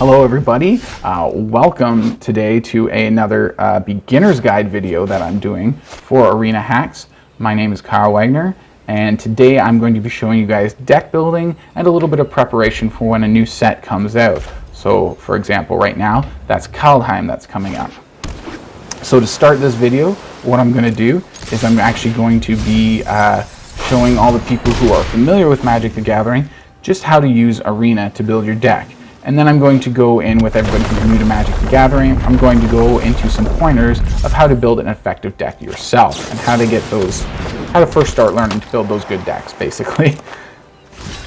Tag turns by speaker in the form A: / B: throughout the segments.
A: Hello everybody, welcome today to another beginner's guide video that I'm doing for Arena Hacks. My name is Kyle Wagner, and today I'm going to be showing you guys deck building and a little bit of preparation for when a new set comes out. So for example, right now that's Kaldheim that's coming up. So to start this video, what I'm going to do is I'm actually going to be showing all the people who are familiar with Magic the Gathering just how to use Arena to build your deck. And then I'm going to go in with everybody who's new to Magic the Gathering. I'm going to go into some pointers of how to build an effective deck yourself and how to get those, how to first start learning to build those good decks, basically,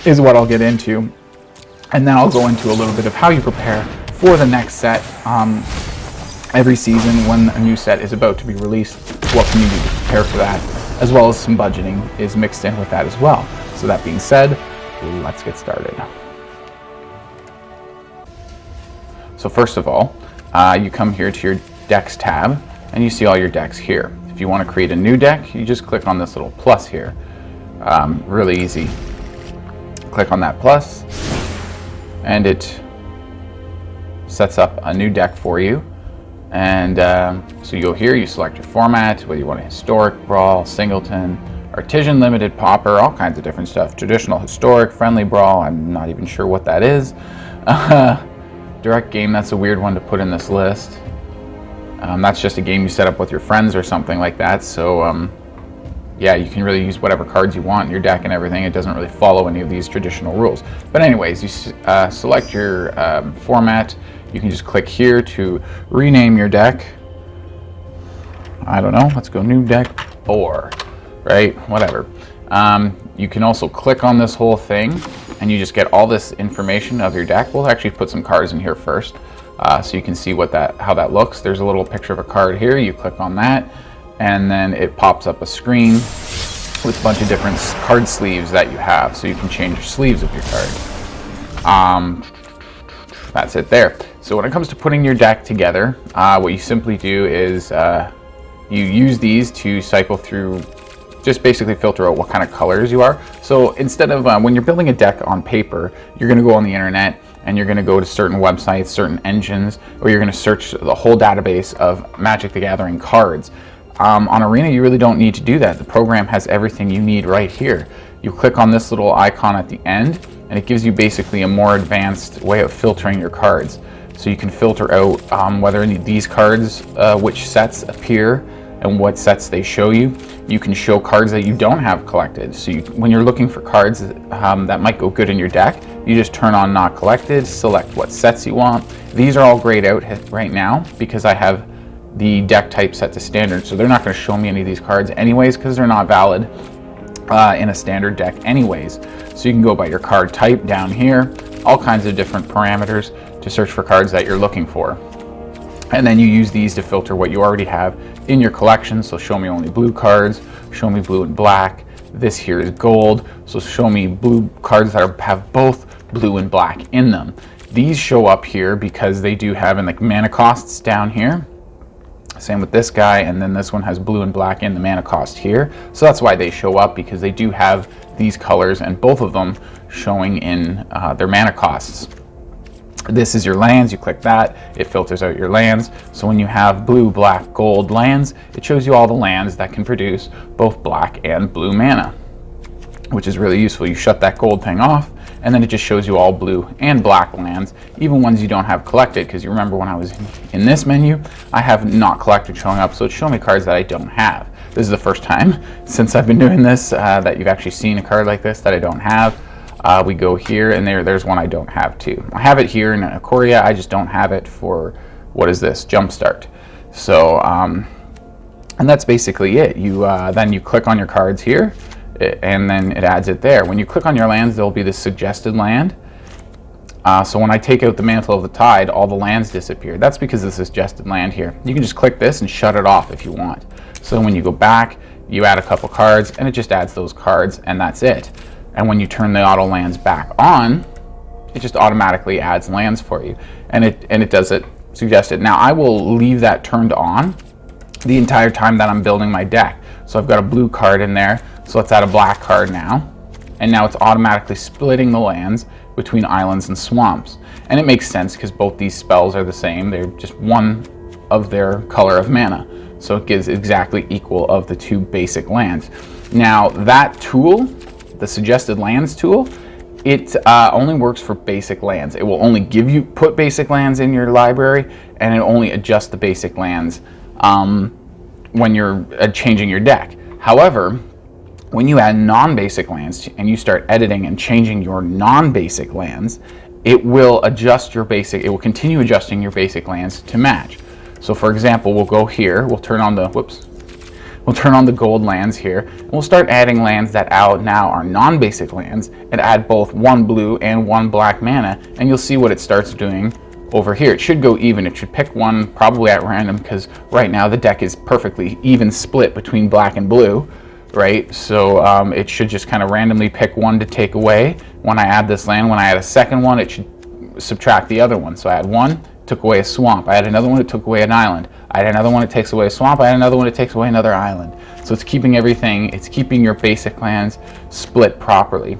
A: is what I'll get into. And then I'll go into a little bit of how you prepare for the next set. Every season when a new set is about to be released, what can you do to prepare for that, as well as some budgeting is mixed in with that as well. So that being said, let's get started. So first of all, you come here to your decks tab and you see all your decks here. If you want to create a new deck, you just click on this little plus here. Really easy. Click on that plus and it sets up a new deck for you. And so you go here, you select your format, whether you want a historic, brawl, singleton, artisan, limited, pauper, all kinds of different stuff. Traditional, historic, friendly, brawl, I'm not even sure what that is. Direct game, that's a weird one to put in this list. That's just a game you set up with your friends or something like that. So yeah, you can really use whatever cards you want in your deck and everything. It doesn't really follow any of these traditional rules. But anyways, you select your format. You can just click here to rename your deck. I don't know, let's go new deck 4, right? Whatever. You can also click on this whole thing and you just get all this information of your deck. We'll actually put some cards in here first so you can see how that looks. There's a little picture of a card here. You click on that and then it pops up a screen with a bunch of different card sleeves that you have, so you can change your sleeves of your card. That's it there. So when it comes to putting your deck together, what you simply do is you use these to cycle through, just basically filter out what kind of colors you are. So instead of when you're building a deck on paper, you're going to go on the internet and you're going to go to certain websites, certain engines, or you're going to search the whole database of Magic the Gathering cards. On Arena, you really don't need to do that. The program has everything you need right here. You click on this little icon at the end and it gives you basically a more advanced way of filtering your cards. So you can filter out whether these cards, which sets appear and what sets they show you. You can show cards that you don't have collected. So when you're looking for cards that might go good in your deck, you just turn on not collected, select what sets you want. These are all grayed out right now because I have the deck type set to standard. So they're not going to show me any of these cards anyways because they're not valid in a standard deck anyways. So you can go by your card type down here, all kinds of different parameters to search for cards that you're looking for. And then you use these to filter what you already have in your collection. So show me only blue cards, show me blue and black. This here is gold, so show me blue cards that have both blue and black in them. These show up here because they do have in like mana costs down here. Same with this guy, and then this one has blue and black in the mana cost here. So that's why they show up, because they do have these colors and both of them showing in their mana costs. This is your lands. You click that, it filters out your lands. So when you have blue, black, gold lands, it shows you all the lands that can produce both black and blue mana, which is really useful. You shut that gold thing off and then it just shows you all blue and black lands, even ones you don't have collected, because you remember when I was in this menu, I have not collected showing up, so it's showing me cards that I don't have. This is the first time since I've been doing this that you've actually seen a card like this that I don't have. We go here and there's one I don't have too. I have it here in Ikoria, I just don't have it for, what is this, Jumpstart. So, and that's basically it. Then you click on your cards here, and then it adds it there. When you click on your lands, there'll be this suggested land. So when I take out the Mantle of the Tide, all the lands disappear. That's because of the suggested land here. You can just click this and shut it off if you want. So when you go back, you add a couple cards, and it just adds those cards, and that's it. And when you turn the auto lands back on, it just automatically adds lands for you, and it does it suggested. Now I will leave that turned on the entire time that I'm building my deck. So I've got a blue card in there, so let's add a black card now, and now it's automatically splitting the lands between islands and swamps. And it makes sense because both these spells are the same. They're just one of their color of mana. So it gives exactly equal of the 2 basic lands. Now that tool, the suggested lands tool, it only works for basic lands. It will only put basic lands in your library, and it only adjusts the basic lands when you're changing your deck. However, when you add non-basic lands and you start editing and changing your non-basic lands, it will continue adjusting your basic lands to match. So for example, we'll go here, we'll turn on the gold lands here, and we'll start adding lands that now are non-basic lands, and add both 1 blue and 1 black mana, and you'll see what it starts doing over here. It should go even. It should pick one probably at random, because right now the deck is perfectly even split between black and blue, right? So it should just kind of randomly pick one to take away. When I add this land, when I add a second one, it should subtract the other one. So I add one, took away a swamp. I add another one, it took away an island. I add another one, it takes away a swamp. I add another one, it takes away another island. So it's keeping everything, it's keeping your basic lands split properly.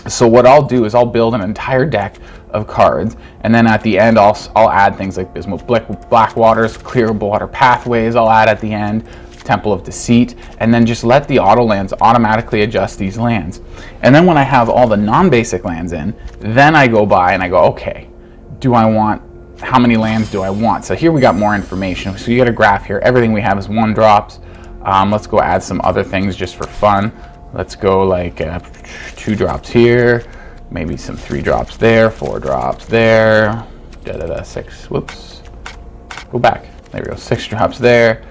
A: So what I'll do is I'll build an entire deck of cards, and then at the end I'll add things like Bismuth Blackwaters, Clearable Water Pathways, I'll add at the end, Temple of Deceit, and then just let the auto lands automatically adjust these lands. And then when I have all the non-basic lands in, then I go by and I go, okay, how many lands do I want? So here we got more information. So you got a graph here. Everything we have is 1 drops. Let's go add some other things just for fun. Let's go like 2 drops here, maybe some 3 drops there, 4 drops there, 6, whoops, go back. There we go, 6 drops there.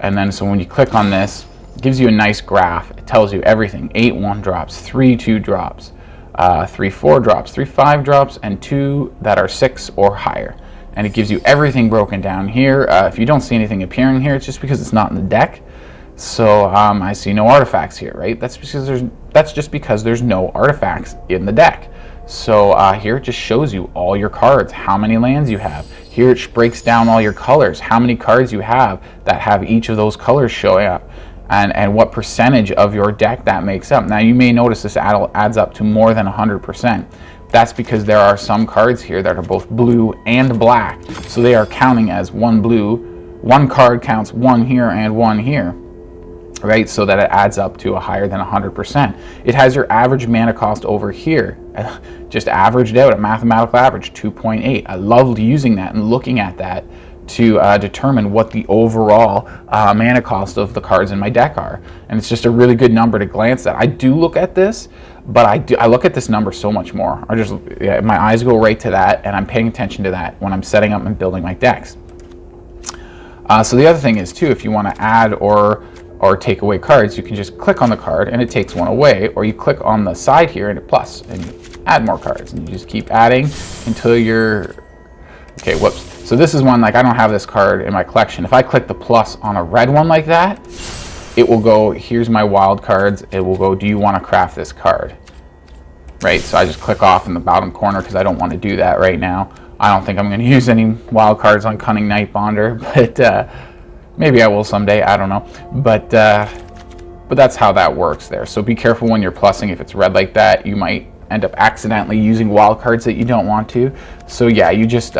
A: And then so when you click on this, it gives you a nice graph. It tells you everything. 8 1 drops, 3 2 drops, 3 4 drops, 3 5 drops, and 2 that are 6 or higher. And it gives you everything broken down here. If you don't see anything appearing here, it's just because it's not in the deck. So I see no artifacts here, right? That's just because there's no artifacts in the deck. So here it just shows you all your cards, how many lands you have. Here it breaks down all your colors, how many cards you have that have each of those colors showing up, and what percentage of your deck that makes up. Now you may notice this adds up to more than 100%. That's because there are some cards here that are both blue and black. So they are counting as 1 blue, 1 card counts 1 here and 1 here, right? So that it adds up to a higher than 100%. It has your average mana cost over here, just averaged out, a mathematical average, 2.8. I loved using that and looking at that to determine what the overall mana cost of the cards in my deck are. And it's just a really good number to glance at. I do look at this, but I look at this number so much more. My eyes go right to that, and I'm paying attention to that when I'm setting up and building my decks. So the other thing is too, if you want to add or take away cards, you can just click on the card and it takes one away, or you click on the side here and it plus and you add more cards, and you just keep adding until you're okay. Whoops. So this is one, like, I don't have this card in my collection. If I click the plus on a red one like that, it will go, here's my wild cards. It will go, do you want to craft this card? Right, so I just click off in the bottom corner because I don't want to do that right now. I don't think I'm going to use any wild cards on Cunning Night Bonder, but maybe I will someday, I don't know. But that's how that works there. So be careful when you're plussing. If it's red like that, you might end up accidentally using wild cards that you don't want to. So yeah, you just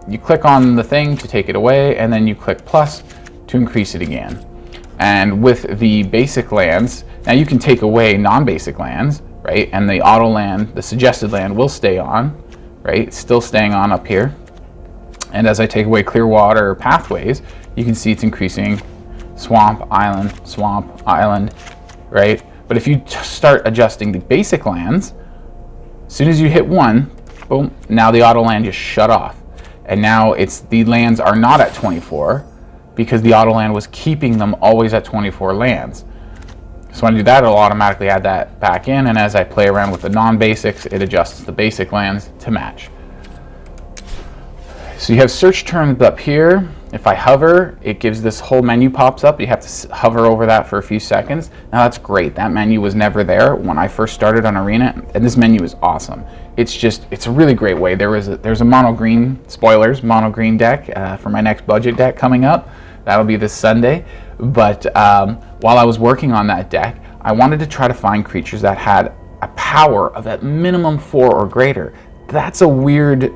A: you click on the thing to take it away, and then you click plus to increase it again. And with the basic lands, now you can take away non-basic lands, right? And the auto land, the suggested land, will stay on, right? It's still staying on up here. And as I take away clear water pathways, you can see it's increasing swamp, island, right? But if you start adjusting the basic lands, as soon as you hit 1, boom, now the auto land just shut off. And now the lands are not at 24 because the auto land was keeping them always at 24 lands. So when I do that, it'll automatically add that back in, and as I play around with the non-basics, it adjusts the basic lands to match. So you have search terms up here. If I hover, it gives this whole menu pops up. You have to hover over that for a few seconds. Now that's great. That menu was never there when I first started on Arena, and this menu is awesome. It's a really great way. There's a mono green, spoilers, mono green deck for my next budget deck coming up. That'll be this Sunday. But while I was working on that deck, I wanted to try to find creatures that had a power of at minimum 4 or greater. that's a weird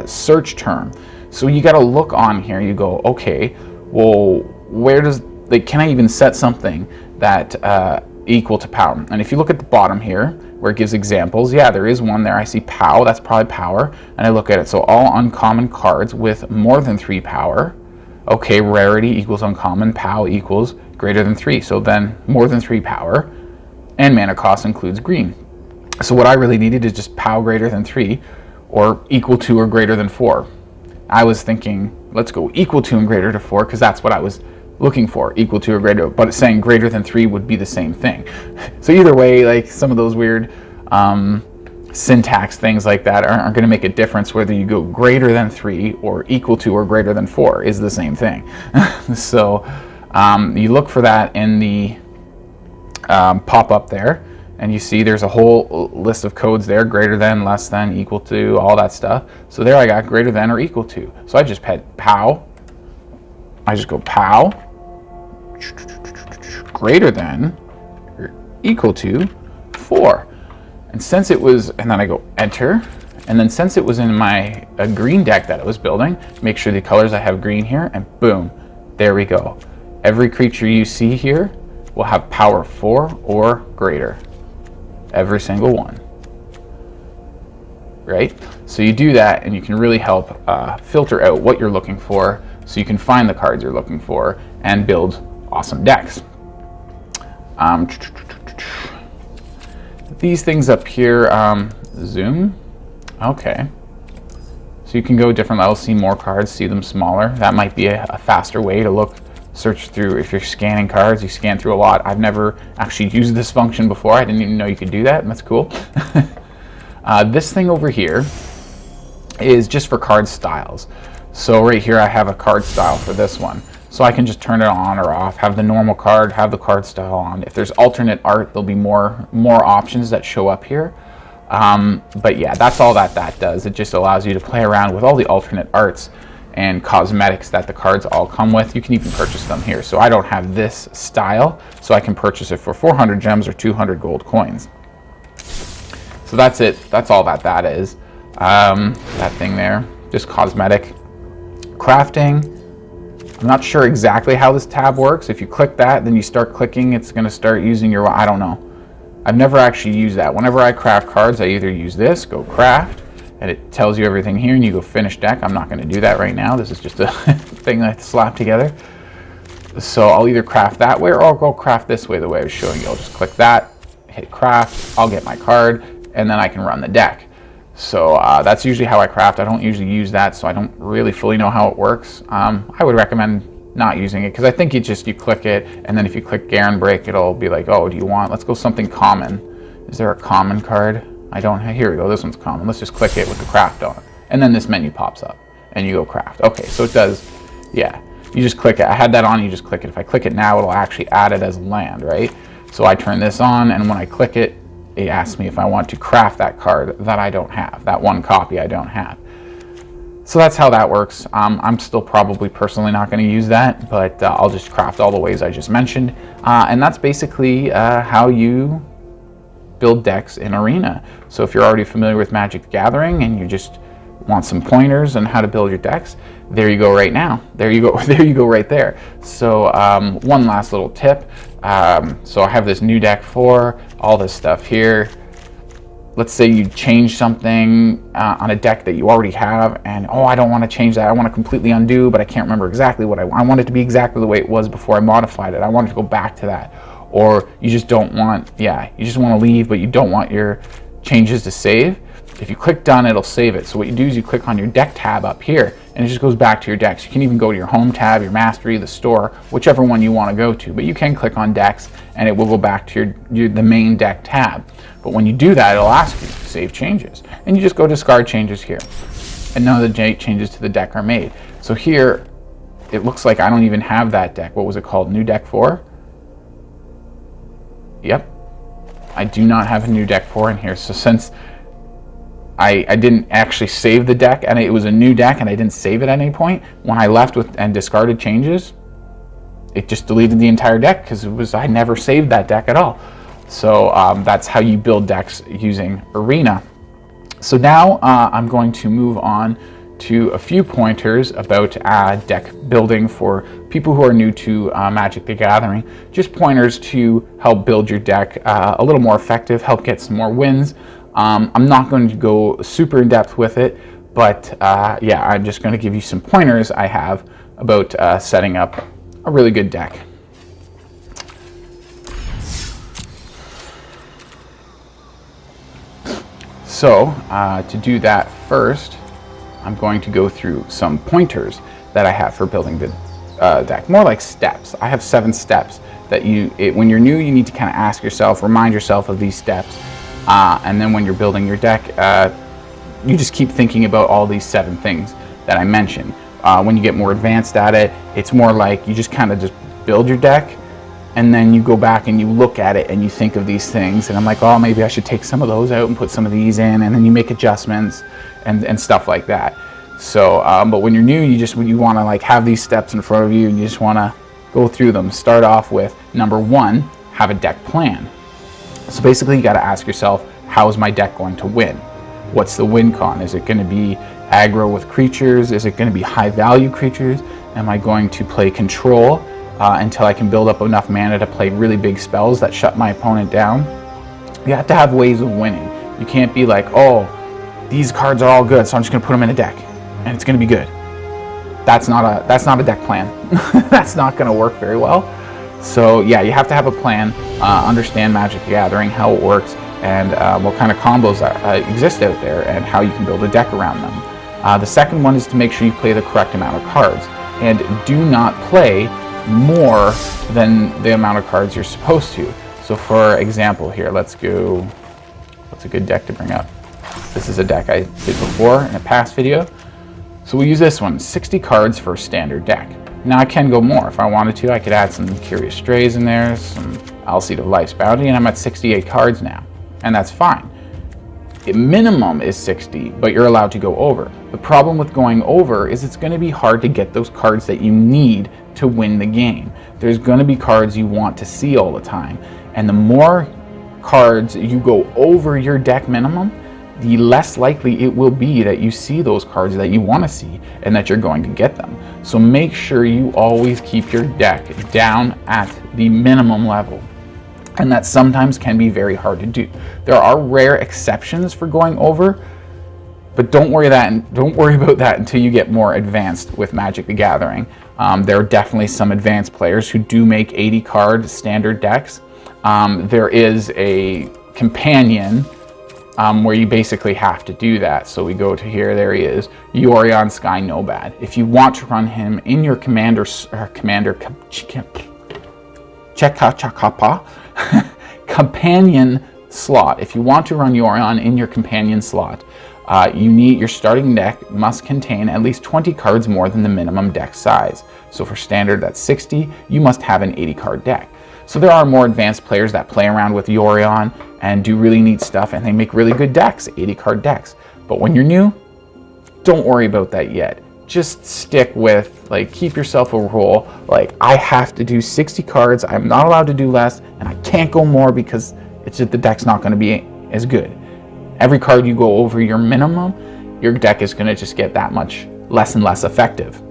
A: search term. So you got to look on here. You go, okay, well, where does, like, can I even set something that equal to power? And if you look at the bottom here, where it gives examples, yeah, there is one there. I see POW, that's probably power. And I look at it, so all uncommon cards with more than 3 power. Okay, rarity equals uncommon, POW equals greater than 3. So then more than 3 power, and mana cost includes green. So what I really needed is just POW greater than 3, or equal to or greater than 4. I was thinking, let's go equal to and greater to 4, because that's what I was looking for, equal to or greater, but it's saying greater than 3 would be the same thing. So either way, like, some of those weird syntax things like that aren't going to make a difference whether you go greater than 3 or equal to or greater than 4 is the same thing. So you look for that in the pop-up there, and you see there's a whole list of codes there, greater than, less than, equal to, all that stuff. So there I got greater than or equal to. So I just had POW. I just go POW greater than or equal to 4. And since it was, and then I go enter, and then since it was in my green deck that I was building, make sure the colors I have green here, and boom, there we go. Every creature you see here will have power 4 or greater. Every single one. Right? So you do that, and you can really help filter out what you're looking for, so you can find the cards you're looking for and build awesome decks. These things up here, zoom. Okay. So you can go different levels, see more cards, see them smaller. That might be a faster way to look, search through. If you're scanning cards, you scan through a lot. I've never actually used this function before. I didn't even know you could do that, and that's cool. This thing over here is just for card styles. So right here I have a card style for this one. So I can just turn it on or off, have the normal card, have the card style on. If there's alternate art, there'll be more options that show up here. But yeah, that's all that does. It just allows you to play around with all the alternate arts and cosmetics that the cards all come with. You can even purchase them here. So I don't have this style, so I can purchase it for 400 gems or 200 gold coins. So that's it. That's all that is. That thing there, just cosmetic. Crafting. I'm not sure exactly how this tab works. If you click that, then you start clicking, it's going to start using your, I don't know. I've never actually used that. Whenever I craft cards, I either use this, go craft, and it tells you everything here, and you go finish deck. I'm not going to do that right now. This is just a thing I slap together. So I'll either craft that way, or I'll go craft this way, the way I was showing you. I'll just click that, hit craft, I'll get my card, and then I can run the deck. So that's usually how I craft. I don't usually use that, so I don't really fully know how it works. I would recommend not using it, because I think you click it, and then if you click Garen Break, it'll be like, oh, do you want, let's go something common. Is there a common card? I don't, here we go, this one's common. Let's just click it with the craft on it. And then this menu pops up, and you go craft. Okay, so it does, yeah. You just click it. I had that on, you just click it. If I click it now, it'll actually add it as land, right? So I turn this on, and when I click it, it asks me if I want to craft that card that I don't have, that one copy I don't have. So that's how that works. I'm still probably personally not going to use that, but I'll just craft all the ways I just mentioned. And that's basically how you build decks in Arena. So if you're already familiar with Magic the Gathering and you just want some pointers on how to build your decks, there you go right now. There you go, there you go right there. So one last little tip. So I have this new deck for all this stuff here. Let's say you change something on a deck that you already have, and oh, I don't want to change that. I want to completely undo, but I can't remember exactly what I want it to be exactly the way it was before I modified it. I want it to go back to that. Or you just don't want, you just want to leave, but you don't want your changes to save. If you click done, it'll save it. So what you do is you click on your deck tab up here, and it just goes back to your decks. You can even go to your home tab, your mastery, the store, whichever one you want to go to. But you can click on decks, and it will go back to the main deck tab. But when you do that, it'll ask you to save changes, and you just go discard changes here, and none of the changes to the deck are made. So here, it looks like I don't even have that deck. What was it called? New deck 4? Yep, I do not have a new deck 4 in here. So since I didn't actually save the deck, and it was a new deck, and I didn't save it at any point, when I left with and discarded changes, it just deleted the entire deck, because I never saved that deck at all. So that's how you build decks using Arena. So now I'm going to move on to a few pointers about deck building for people who are new to Magic the Gathering. Just pointers to help build your deck a little more effective, help get some more wins. I'm not going to go super in depth with it, but yeah, I'm just going to give you some pointers I have about setting up a really good deck. So to do that first, I'm going to go through some pointers that I have for building the deck, more like steps. I have 7 steps that when you're new, you need to kind of ask yourself, remind yourself of these steps, and then when you're building your deck, you just keep thinking about all these 7 things that I mentioned. When you get more advanced at it, it's more like you just kind of just build your deck, and then you go back and you look at it and you think of these things, and I'm like, oh, maybe I should take some of those out and put some of these in, and then you make adjustments and stuff like that. So, but when you're new, you want to like have these steps in front of you, and you just want to go through them. Start off with number 1, have a deck plan. So basically, you got to ask yourself, how is my deck going to win? What's the win con? Is it going to be aggro with creatures? Is it going to be high value creatures? Am I going to play control until I can build up enough mana to play really big spells that shut my opponent down? You have to have ways of winning. You can't be like, oh, these cards are all good, so I'm just going to put them in a deck, and it's going to be good. That's not a deck plan. That's not going to work very well. So yeah, you have to have a plan, understand Magic the Gathering, how it works, and what kind of combos exist out there, and how you can build a deck around them. The second one is to make sure you play the correct amount of cards, and do not play more than the amount of cards you're supposed to. So for example here, let's go, what's a good deck to bring up? This is a deck I did before in a past video. So we'll use this one, 60 cards for a standard deck. Now I can go more. If I wanted to, I could add some Curious Strays in there, some Alseid of Life's Bounty, and I'm at 68 cards now. And that's fine. The minimum is 60, but you're allowed to go over. The problem with going over is it's going to be hard to get those cards that you need to win the game. There's going to be cards you want to see all the time. And the more cards you go over your deck minimum, the less likely it will be that you see those cards that you want to see and that you're going to get them. So make sure you always keep your deck down at the minimum level. And that sometimes can be very hard to do. There are rare exceptions for going over, but don't worry about that until you get more advanced with Magic the Gathering. There are definitely some advanced players who do make 80 card standard decks. There is a companion where you basically have to do that. So we go to here, there he is, Yorion Sky Nobad. If you want to run him in your commander companion slot, if you want to run Yorion in your companion slot, your starting deck must contain at least 20 cards more than the minimum deck size. So for standard, that's 60. You must have an 80 card deck. So there are more advanced players that play around with Yorion and do really neat stuff, and they make really good decks, 80 card decks. But when you're new, don't worry about that yet. Just stick with, like, keep yourself a rule. Like, I have to do 60 cards, I'm not allowed to do less, and I can't go more because it's just the deck's not going to be as good. Every card you go over your minimum, your deck is going to just get that much less and less effective.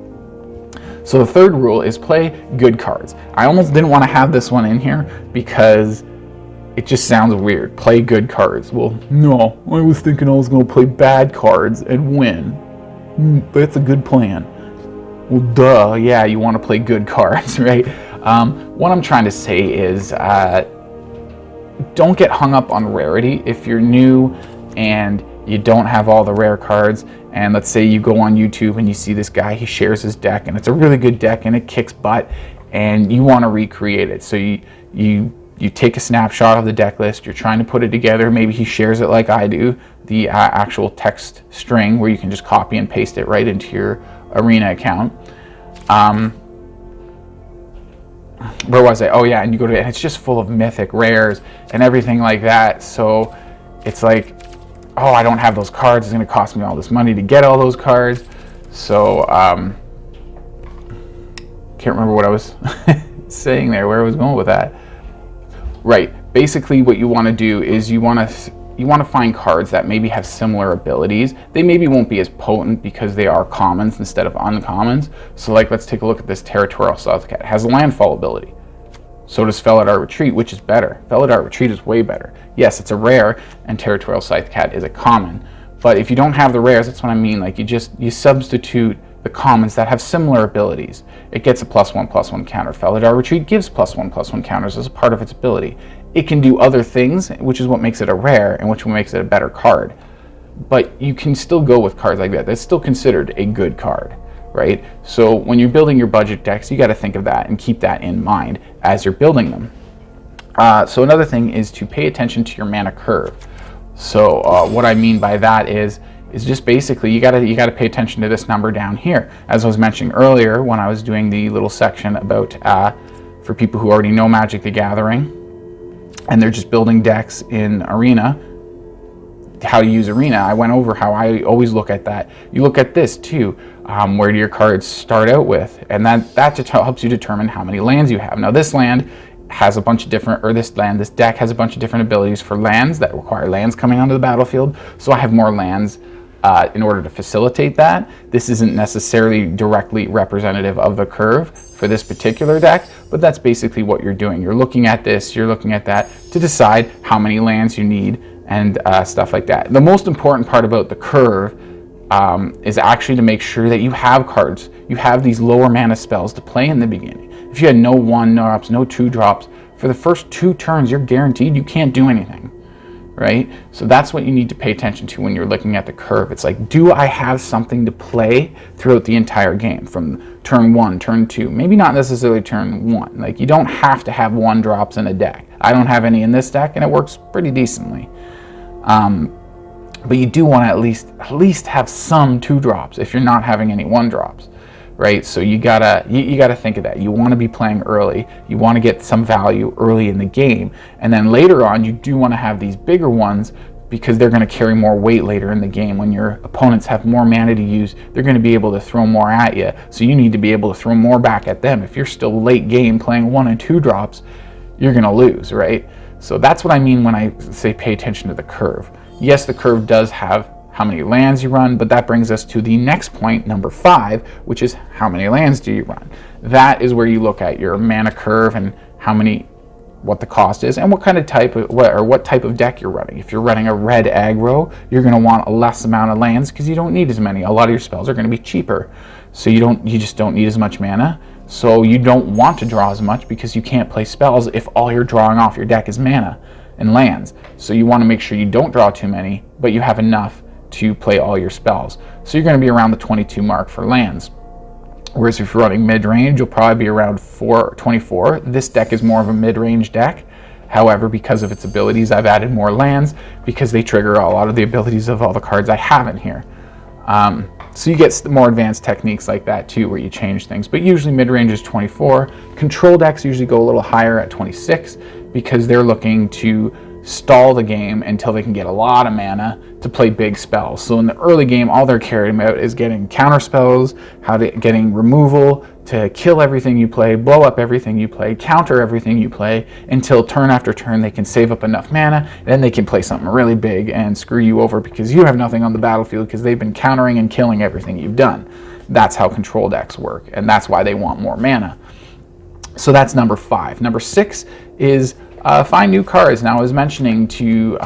A: So the third rule is play good cards. I almost didn't want to have this one in here because it just sounds weird. Play good cards. Well, no, I was thinking I was going to play bad cards and win. That's a good plan. Well, duh, yeah, you want to play good cards, right? What I'm trying to say is don't get hung up on rarity. If you're new and you don't have all the rare cards, and let's say you go on YouTube and you see this guy, he shares his deck, and it's a really good deck and it kicks butt, and you want to recreate it. So you take a snapshot of the deck list, you're trying to put it together, maybe he shares it like I do, the actual text string where you can just copy and paste it right into your Arena account. Where was I? Oh yeah, and you go to it, and it's just full of mythic rares and everything like that. So it's like, oh, I don't have those cards, it's going to cost me all this money to get all those cards. So can't remember what I was saying there, where I was going with that. Right, basically what you want to do is you want to you want to find cards that maybe have similar abilities. They maybe won't be as potent because they are commons instead of uncommons. So like, let's take a look at this Territorial Scythe Cat. It has a landfall ability. So does Felidar Retreat, which is better. Felidar Retreat is way better. Yes, it's a rare, and Territorial Scythe Cat is a common. But if you don't have the rares, that's what I mean. Like, you substitute the commons that have similar abilities. It gets a +1/+1 counter. Felidar Retreat gives +1/+1 counters as a part of its ability. It can do other things, which is what makes it a rare and which makes it a better card. But you can still go with cards like that. That's still considered a good card, right? So when you're building your budget decks, you got to think of that and keep that in mind as you're building them. So another thing is to pay attention to your mana curve. So what I mean by that is just basically you gotta pay attention to this number down here. As I was mentioning earlier when I was doing the little section about for people who already know Magic the Gathering and they're just building decks in Arena, how to use Arena, I went over how I always look at that. You look at this too. Where do your cards start out with? And that helps you determine how many lands you have. Now this land has a bunch of different, this deck has a bunch of different abilities for lands that require lands coming onto the battlefield. So I have more lands in order to facilitate that. This isn't necessarily directly representative of the curve for this particular deck, but that's basically what you're doing. You're looking at this, you're looking at that to decide how many lands you need and stuff like that. The most important part about the curve is actually to make sure that you have cards. You have these lower mana spells to play in the beginning. If you had no 1-drops, no 2-drops, for the first 2 turns, you're guaranteed you can't do anything, right? So that's what you need to pay attention to when you're looking at the curve. It's like, do I have something to play throughout the entire game from turn 1, turn 2, maybe not necessarily turn 1. Like, you don't have to have 1-drops in a deck. I don't have any in this deck and it works pretty decently. But you do want to at least have some 2-drops if you're not having any 1-drops, right? So you gotta think of that. You want to be playing early. You want to get some value early in the game, and then later on you do want to have these bigger ones because they're going to carry more weight later in the game. When your opponents have more mana to use, they're going to be able to throw more at you. So you need to be able to throw more back at them. If you're still late game playing 1 and 2-drops, you're going to lose, right? So that's what I mean when I say pay attention to the curve. Yes, the curve does have how many lands you run, but that brings us to the next point, number 5, which is how many lands do you run? That is where you look at your mana curve and what the cost is and what kind of what type of deck you're running. If you're running a red aggro, you're going to want a less amount of lands because you don't need as many. A lot of your spells are going to be cheaper, so you just don't need as much mana. So you don't want to draw as much because you can't play spells if all you're drawing off your deck is mana and lands. So you want to make sure you don't draw too many, but you have enough to play all your spells. So you're going to be around the 22 mark for lands. Whereas if you're running mid-range, you'll probably be around 24. This deck is more of a mid-range deck. However, because of its abilities, I've added more lands because they trigger a lot of the abilities of all the cards I have in here. So you get more advanced techniques like that too, where you change things. But usually mid-range is 24. Control decks usually go a little higher at 26 because they're looking to stall the game until they can get a lot of mana to play big spells. So in the early game, all they're caring about is getting counter spells, getting removal to kill everything you play, blow up everything you play, counter everything you play, until turn after turn they can save up enough mana, and then they can play something really big and screw you over because you have nothing on the battlefield because they've been countering and killing everything you've done. That's how control decks work, and that's why they want more mana. So that's number 5. Number 6 is find new cards. Now, I was mentioning to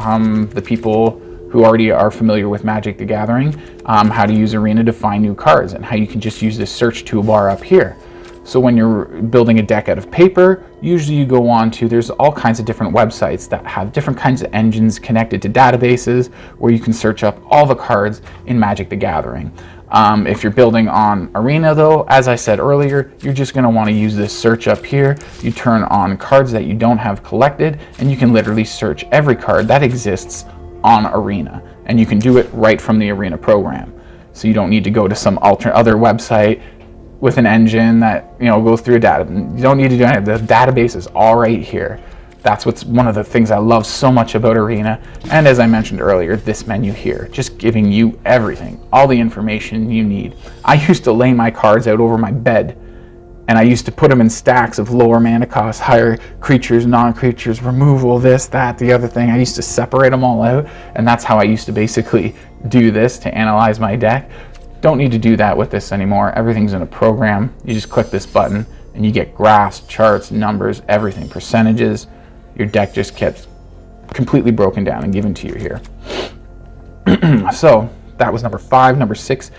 A: the people who already are familiar with Magic the Gathering how to use Arena to find new cards and how you can just use this search toolbar up here. So when you're building a deck out of paper, usually you go on to, there's all kinds of different websites that have different kinds of engines connected to databases where you can search up all the cards in Magic the Gathering. If you're building on Arena though, as I said earlier, you're just going to want to use this search up here. You turn on cards that you don't have collected and you can literally search every card that exists on Arena, and you can do it right from the Arena program. So you don't need to go to some other website with an engine that goes through a data. You don't need to do anything. The database is all right here. That's what's one of the things I love so much about Arena. And as I mentioned earlier, this menu here, just giving you everything, all the information you need. I used to lay my cards out over my bed And I used to put them in stacks of lower mana cost, higher creatures, non-creatures, removal, this, that, the other thing. I used to separate them all out, and that's how I used to basically do this to analyze my deck. Don't need to do that with this anymore. Everything's in a program. You just click this button and you get graphs, charts, numbers, everything, percentages. Your deck just gets completely broken down and given to you here. So that was number 5. Number 6,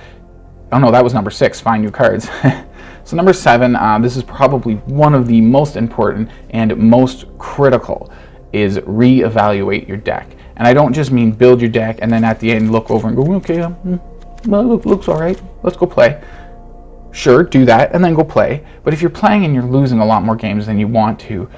A: oh no, that was number 6, find new cards. So number 7, this is probably one of the most important and most critical, is reevaluate your deck. And I don't just mean build your deck and then at the end look over and go, okay, well, looks all right, let's go play. Sure, do that and then go play. But if you're playing and you're losing a lot more games than you want to,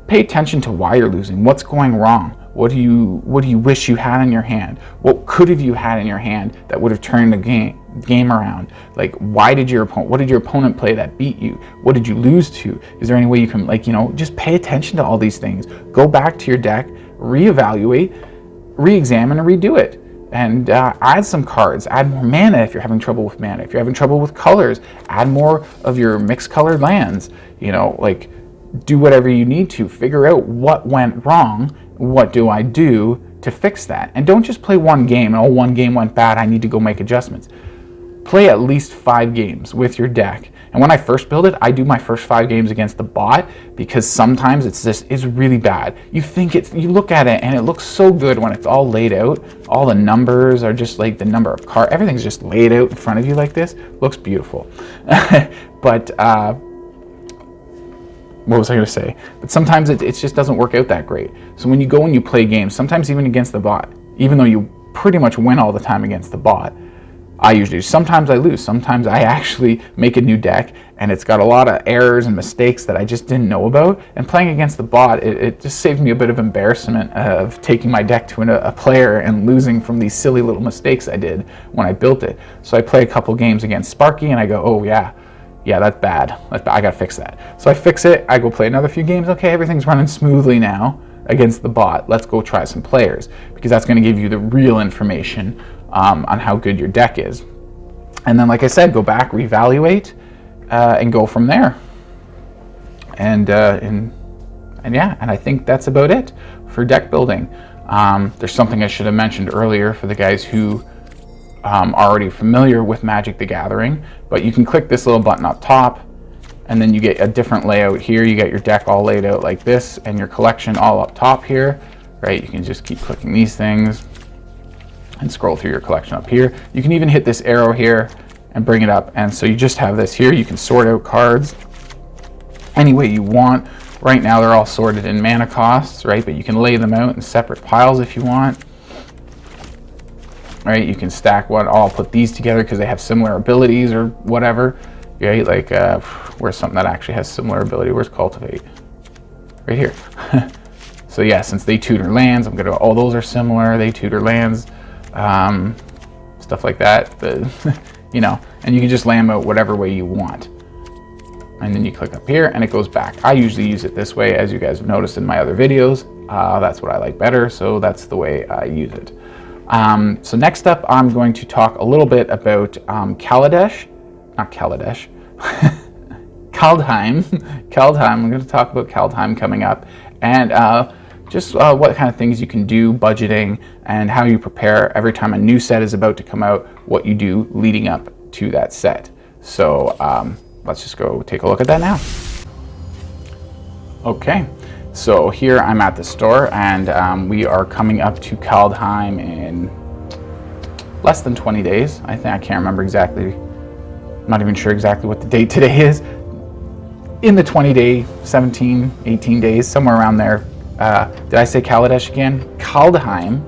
A: pay attention to why you're losing. What's going wrong? What do you wish you had in your hand? What could have you had in your hand that would have turned the game around? Like, what did your opponent play that beat you? What did you lose to? Is there any way you can, like, you know, just pay attention to all these things. Go back to your deck, reevaluate, re-examine, and redo it. And add some cards, add more mana if you're having trouble with mana. If you're having trouble with colors, add more of your mixed colored lands. You know, like, do whatever you need to. Figure out what went wrong. What do I do to fix that? And don't just play one game and, oh, one game went bad, I need to go make adjustments. Play at least 5 games with your deck. And when I first build it, I do my first 5 games against the bot, because sometimes it's really bad. You look at it and it looks so good when it's all laid out. All the numbers are just like the number of cards. Everything's just laid out in front of you like this. Looks beautiful. But what was I going to say? But sometimes it just doesn't work out that great. So when you go and you play games, sometimes even against the bot, even though you pretty much win all the time against the bot, I usually do. Sometimes I lose. Sometimes I actually make a new deck and it's got a lot of errors and mistakes that I just didn't know about. And playing against the bot, it just saved me a bit of embarrassment of taking my deck to a player and losing from these silly little mistakes I did when I built it. So I play a couple games against Sparky and I go, oh yeah, that's bad. I gotta fix that. So I fix it, I go play another few games. Okay, everything's running smoothly now against the bot. Let's go try some players, because that's gonna give you the real information on how good your deck is. And then, like I said, go back, reevaluate, and go from there. And yeah, and I think that's about it for deck building. There's something I should have mentioned earlier for the guys who are already familiar with Magic the Gathering, but you can click this little button up top, and then you get a different layout here. You get your deck all laid out like this, and your collection all up top here, right? You can just keep clicking these things and scroll through your collection up here. You can even hit this arrow here and bring it up, and so you just have this here. You can sort out cards any way you want. Right now they're all sorted in mana costs, right? But you can lay them out in separate piles if you want. Right, you can stack one. I'll put these together because they have similar abilities or whatever. Right, like where's something that actually has similar ability? Where's Cultivate? Right here. So yeah, since they tutor lands, I'm gonna go, oh, those are similar. They tutor lands, stuff like that. You know, and you can just lay them out whatever way you want. And then you click up here and it goes back. I usually use it this way, as you guys have noticed in my other videos. That's what I like better, so that's the way I use it. So next up, I'm going to talk a little bit about Kaldheim. Kaldheim. I'm going to talk about Kaldheim coming up, and just what kind of things you can do, budgeting, and how you prepare every time a new set is about to come out, what you do leading up to that set. So let's just go take a look at that now. Okay. So here I'm at the store, and we are coming up to Kaldheim in less than 20 days. I can't remember exactly. I'm not even sure exactly what the date today is. In the 20-day, 17, 18 days, somewhere around there. Did I say Kaladesh again? Kaldheim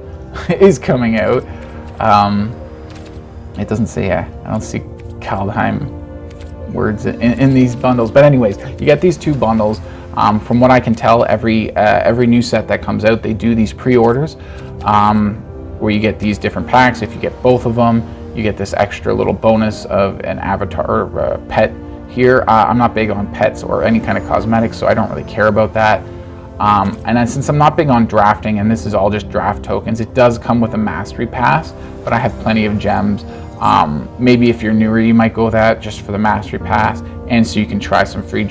A: is coming out. It doesn't say, I don't see Kaldheim words in these bundles. But anyways, you get these 2 bundles. From what I can tell, every new set that comes out, they do these pre-orders where you get these different packs. If you get both of them, you get this extra little bonus of an avatar or pet here. I'm not big on pets or any kind of cosmetics, so I don't really care about that. And then since I'm not big on drafting, and this is all just draft tokens, it does come with a mastery pass, but I have plenty of gems. Maybe if you're newer, you might go with that just for the mastery pass. and so you can try some free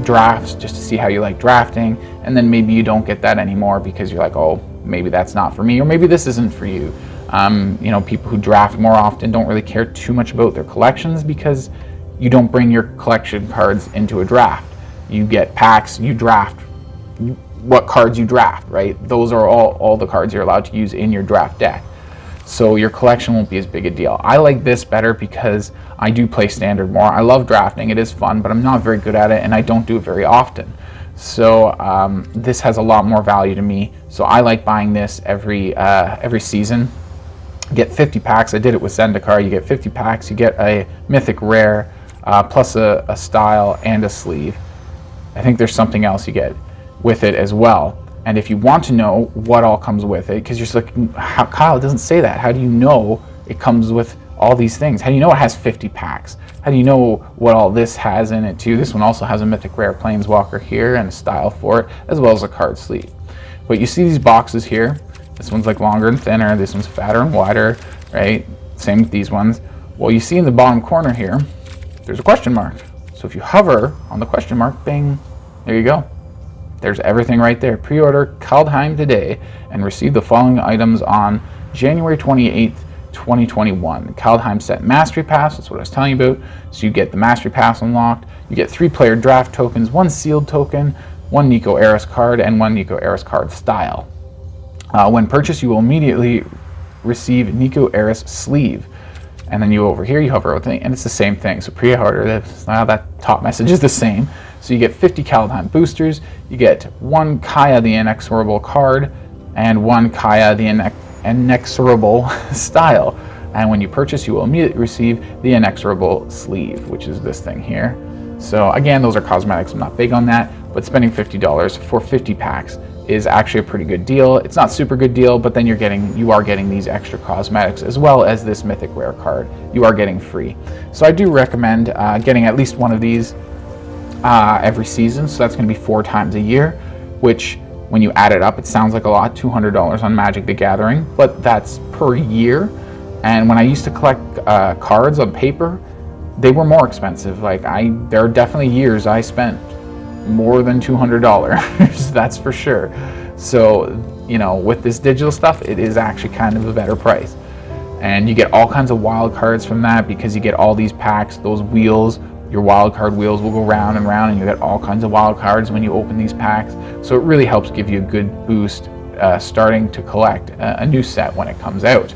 A: drafts just to see how you like drafting, and then maybe you don't get that anymore because you're like, oh, maybe that's not for me, or maybe this isn't for you. You know, people who draft more often don't really care too much about their collections because you don't bring your collection cards into a draft. You get packs, you draft what cards you draft, right? Those are all the cards you're allowed to use in your draft deck. So your collection won't be as big a deal. I like this better because I do play Standard more. I love drafting, it is fun, but I'm not very good at it and I don't do it very often. So this has a lot more value to me. So I like buying this every season. Get 50 packs. I did it with Zendikar. You get 50 packs, you get a mythic rare, plus a style and a sleeve. I think there's something else you get with it as well. And if you want to know what all comes with it, because you're just like, Kyle, it doesn't say that. How do you know it comes with all these things? How do you know it has 50 packs? How do you know what all this has in it too? This one also has a mythic rare planeswalker here and a style for it, as well as a card sleeve. But you see these boxes here. This one's like longer and thinner. This one's fatter and wider, right? Same with these ones. Well, you see in the bottom corner here, there's a question mark. So if you hover on the question mark, bing, there you go. There's everything right there. Pre-order Kaldheim today and receive the following items on January 28th, 2021. Kaldheim set Mastery Pass, that's what I was telling you about. So you get the Mastery Pass unlocked. You get 3-player draft tokens, 1 sealed token, 1 Nico Eris card, and 1 Nico Eris card style. When purchased, you will immediately receive Nico Eris sleeve. And then you over here, you hover over thing, and it's the same thing. So pre-order, that top message is the same. So you get 50 Kaldheim boosters, you get 1 Kaya the Inexorable card, and 1 Kaya the Inexorable style. And when you purchase, you will immediately receive the Inexorable sleeve, which is this thing here. So again, those are cosmetics, I'm not big on that, but spending $50 for 50 packs is actually a pretty good deal. It's not super good deal, but then you are getting these extra cosmetics as well as this mythic rare card. You are getting free. So I do recommend getting at least one of these every season. So that's going to be 4 times a year, which when you add it up, it sounds like a lot, $200 on Magic the Gathering, but that's per year. And when I used to collect cards on paper, they were more expensive. Like there are definitely years I spent more than $200, that's for sure. So, you know, with this digital stuff, it is actually kind of a better price. And you get all kinds of wild cards from that because you get all these packs, those wheels, your wild card wheels will go round and round and you get all kinds of wild cards when you open these packs. So it really helps give you a good boost starting to collect a new set when it comes out.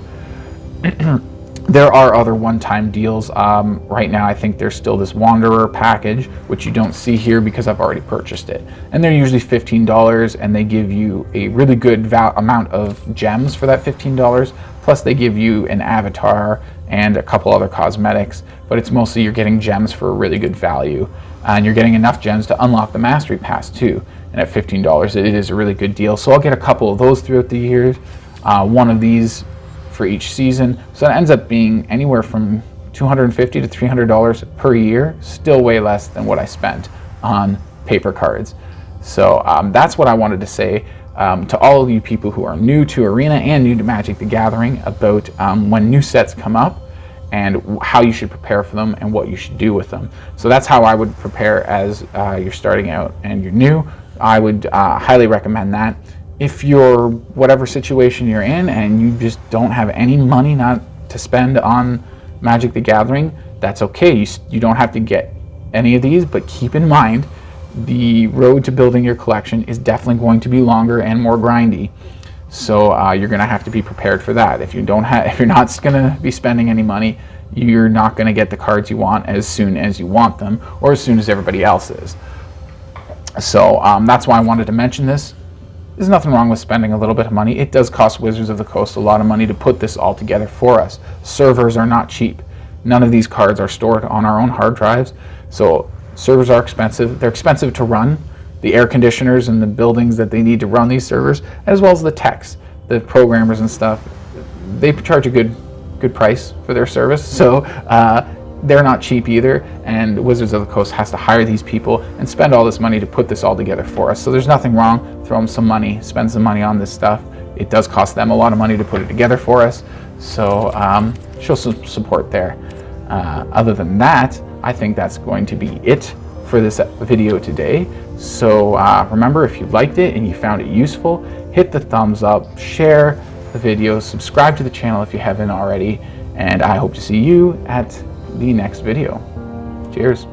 A: There are other one-time deals. Right now I think there's still this Wanderer package, which you don't see here because I've already purchased it. And they're usually $15 and they give you a really good amount of gems for that $15. Plus they give you an avatar and a couple other cosmetics, but it's mostly you're getting gems for a really good value. And you're getting enough gems to unlock the Mastery Pass too. And at $15, it is a really good deal. So I'll get a couple of those throughout the years. One of these for each season. So it ends up being anywhere from $250 to $300 per year, still way less than what I spent on paper cards. So that's what I wanted to say to all of you people who are new to Arena and new to Magic the Gathering about when new sets come up and how you should prepare for them and what you should do with them. So that's how I would prepare as you're starting out and you're new. I would highly recommend that. If you're whatever situation you're in and you just don't have any money not to spend on Magic the Gathering, that's okay. You don't have to get any of these, but keep in mind the road to building your collection is definitely going to be longer and more grindy. So you're going to have to be prepared for that. If you're not going to be spending any money, you're not going to get the cards you want as soon as you want them or as soon as everybody else is. So that's why I wanted to mention this. There's nothing wrong with spending a little bit of money. It does cost Wizards of the Coast a lot of money to put this all together for us. Servers are not cheap. None of these cards are stored on our own hard drives. So servers are expensive. They're expensive to run. The air conditioners and the buildings that they need to run these servers, as well as the techs, the programmers and stuff, they charge a good price for their service. So they're not cheap either, and Wizards of the Coast has to hire these people and spend all this money to put this all together for us. So there's nothing wrong. Throw them some money, spend some money on this stuff. It does cost them a lot of money to put it together for us. So show some support there. Other than that, I think that's going to be it for this video today. So remember, if you liked it and you found it useful, hit the thumbs up, share the video, subscribe to the channel if you haven't already, and I hope to see you at the next video. Cheers.